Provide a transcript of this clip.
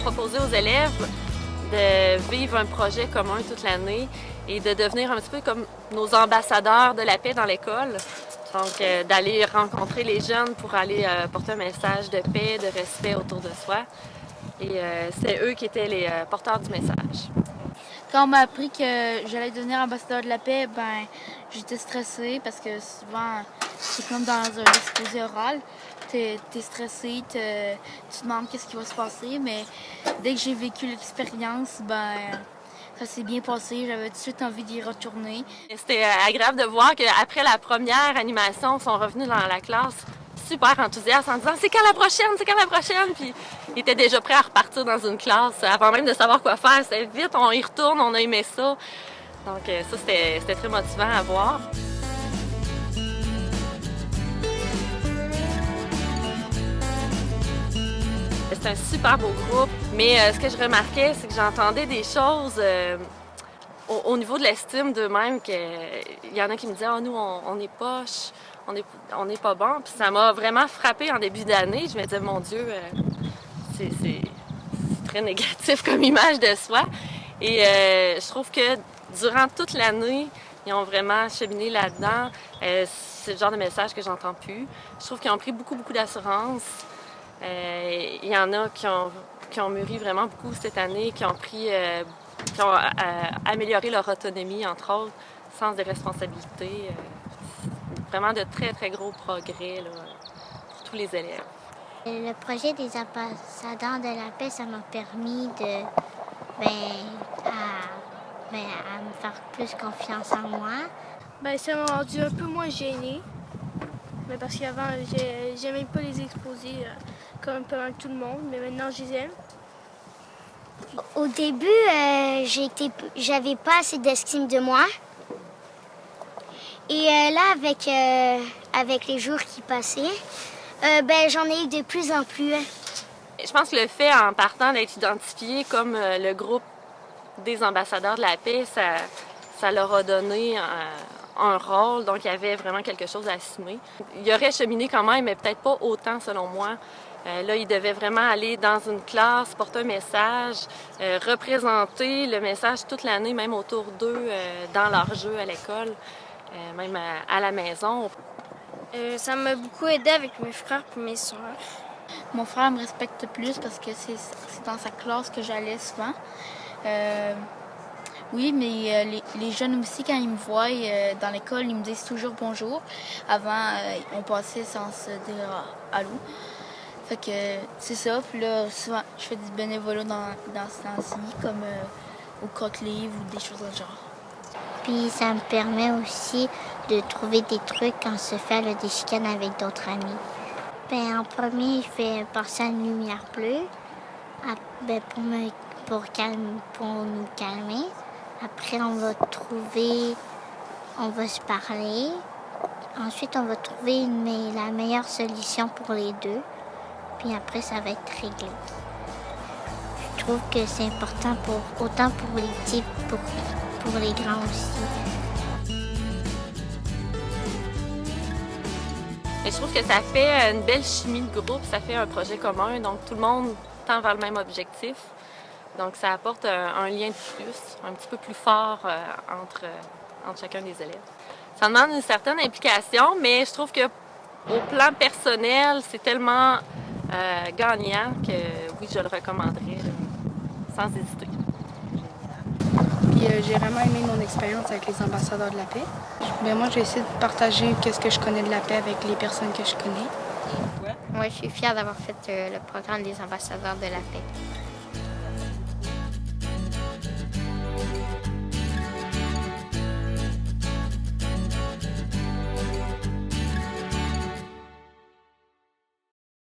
proposer aux élèves de vivre un projet commun toute l'année et de devenir un petit peu comme nos ambassadeurs de la paix dans l'école. Donc, d'aller rencontrer les jeunes pour aller porter un message de paix, de respect autour de soi. Et c'est eux qui étaient les porteurs du message. Quand on m'a appris que j'allais devenir ambassadeur de la paix, j'étais stressée parce que souvent, c'est comme dans un exposé oral. T'es stressé, tu demandes qu'est-ce qui va se passer, mais dès que j'ai vécu l'expérience, ça s'est bien passé. J'avais tout de suite envie d'y retourner. C'était agréable de voir qu'après la première animation, ils sont revenus dans la classe super enthousiastes en disant « C'est quand la prochaine? C'est quand la prochaine? » Puis ils étaient déjà prêts à repartir dans une classe avant même de savoir quoi faire. C'était vite, on y retourne, on a aimé ça. Donc ça, c'était très motivant à voir. C'est un super beau groupe, mais ce que je remarquais, c'est que j'entendais des choses au niveau de l'estime d'eux-mêmes, qu'il y en a qui me disaient « Ah, nous, on est poche, on n'est pas bon. » Puis ça m'a vraiment frappée en début d'année. Je me disais « Mon Dieu, c'est très négatif comme image de soi. » Et je trouve que durant toute l'année, ils ont vraiment cheminé là-dedans. C'est le genre de message que j'entends plus. Je trouve qu'ils ont pris beaucoup d'assurance. Il y en a qui ont mûri vraiment beaucoup cette année, qui ont amélioré leur autonomie, entre autres, sens de responsabilité. Vraiment de très gros progrès là, pour tous les élèves. Le projet des ambassadeurs de la paix, ça m'a permis à me faire plus confiance en moi. Ça m'a rendu un peu moins gênée. Mais parce qu'avant, j'aimais pas les exposer comme pas mal tout le monde, mais maintenant, je les aime. Au début, j'avais pas assez d'estime de moi. Et là, avec les jours qui passaient, j'en ai eu de plus en plus. Je pense que le fait, en partant, d'être identifié comme le groupe des ambassadeurs de la paix, ça leur a donné un rôle, donc il y avait vraiment quelque chose à assumer. Il aurait cheminé quand même, mais peut-être pas autant selon moi. Là, ils devaient vraiment aller dans une classe, porter un message, représenter le message toute l'année, même autour d'eux, dans leur jeu à l'école, même à la maison. Ça m'a beaucoup aidé avec mes frères et mes sœurs. Mon frère me respecte plus parce que c'est dans sa classe que j'allais souvent. Oui, mais les jeunes aussi, quand ils me voient dans l'école, ils me disent toujours bonjour. Avant, on passait sans se dire allô. Fait que c'est ça. Puis là, souvent, je fais du bénévolat dans ce temps-ci, comme au croque-livre ou des choses de ce genre. Puis ça me permet aussi de trouver des trucs quand on se fait des chicanes avec d'autres amis. En premier, je fais passer une lumière bleue pour nous calmer. Après, on va se parler. Ensuite, on va trouver la meilleure solution pour les deux. Puis après, ça va être réglé. Je trouve que c'est important autant pour les petits que pour les grands aussi. Et je trouve que ça fait une belle chimie de groupe, ça fait un projet commun, donc tout le monde tend vers le même objectif. Donc ça apporte un lien de plus, un petit peu plus fort entre chacun des élèves. Ça demande une certaine implication, mais je trouve que au plan personnel, c'est tellement gagnant que oui, je le recommanderais sans hésiter. Puis j'ai vraiment aimé mon expérience avec les ambassadeurs de la paix. Moi, j'ai essayé de partager ce que je connais de la paix avec les personnes que je connais. Moi, je suis fière d'avoir fait le programme des ambassadeurs de la paix.